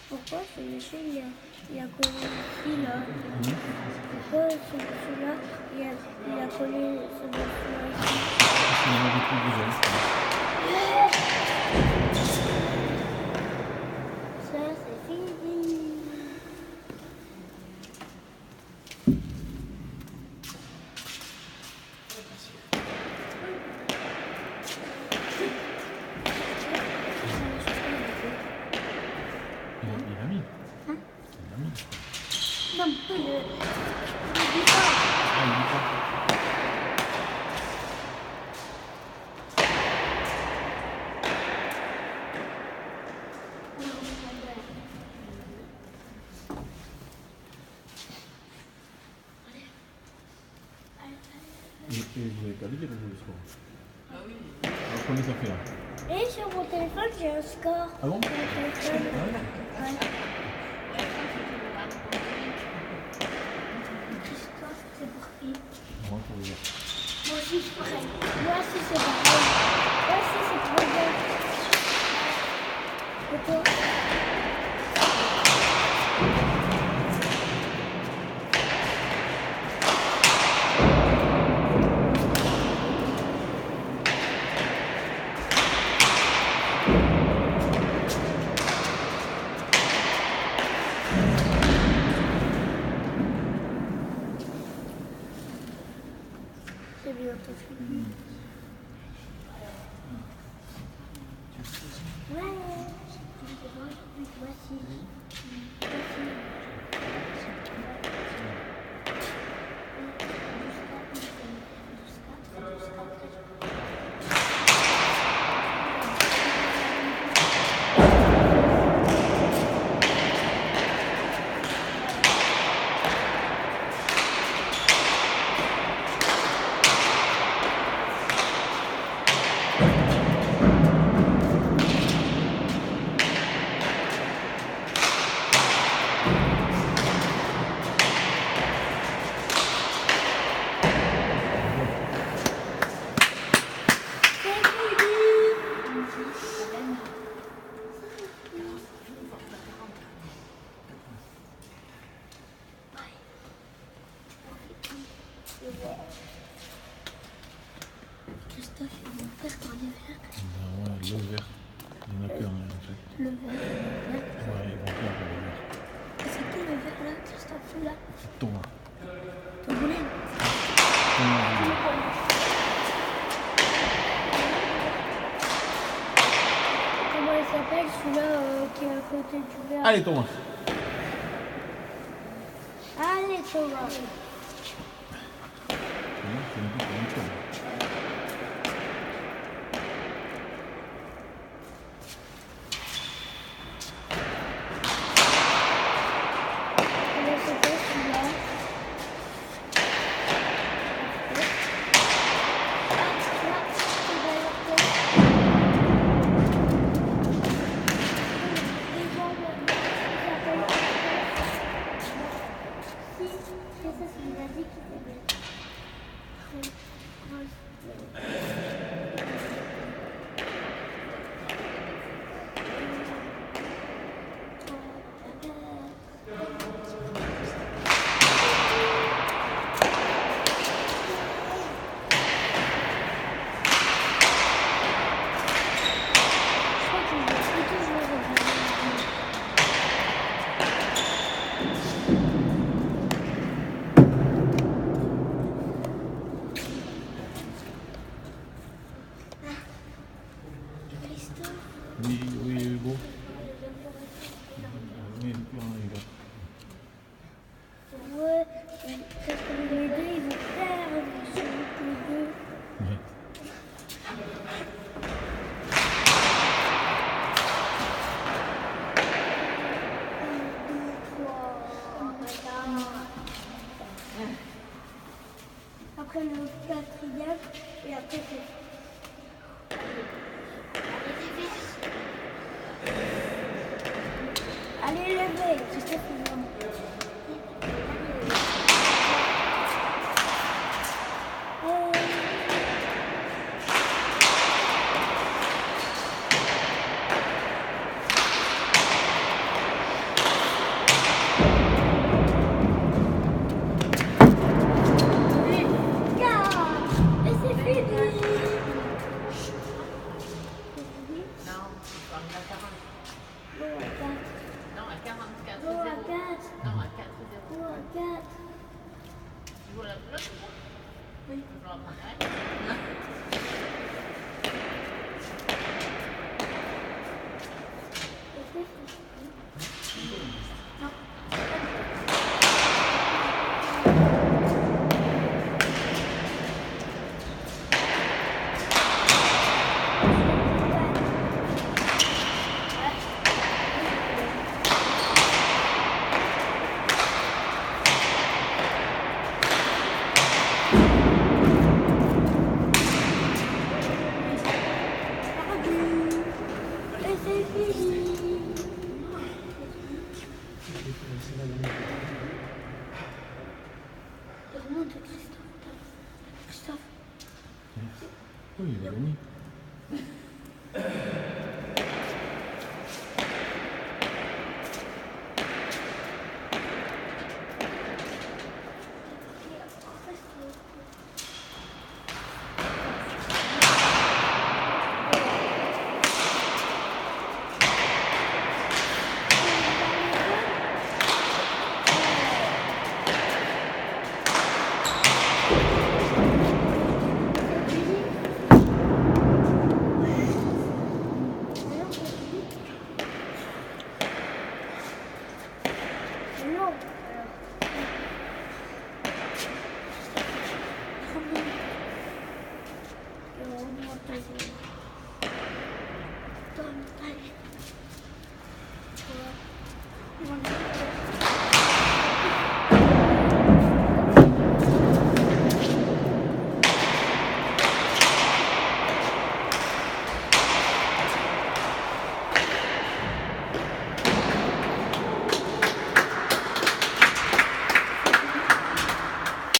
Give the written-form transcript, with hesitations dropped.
Pourquoi ce monsieur il a collé ici là? Pourquoi celui-là il a collé ce dessin-là ici? Il y en avait plus déjà. Ça c'est fini. Il a mis. Hein? Il a mis. Non, pas le Ah, il dit pas. Et vous avez pas vu le score? Ah oui. Alors combien ça fait là? Et sur mon téléphone, j'ai un score. Ah bon? Sur mon téléphone. Ouais. Score, c'est pour qui? Moi, pour vous. Moi aussi, c'est pareil. Moi aussi, c'est pareil. Moi aussi, c'est pour le Et toi? C'est bientôt fini. Ouais. Voici. Christophe, il va faire par les verres. Ben ouais, le vert. Il y en a qu'un en fait. Le verre. Ouais, ils vont faire le vert. C'est qui le verre là, Christophe, là? C'est Thomas. T'as volé? Comment il s'appelle celui-là qui est à côté du verre? Allez Thomas. Allez, Thomas. C'est un peu comme Thomas. Comment s'appelle celui-là? Oui, oui, bon. Oui, plus rien, les gars. Ouais, parce que les deux, ils vont perdre sur les deux. Ouais. Après le quatrième, et après c'est... C'est fini. Remonte, Christophe. Christophe. Oui, il a gagné. Non. Alors,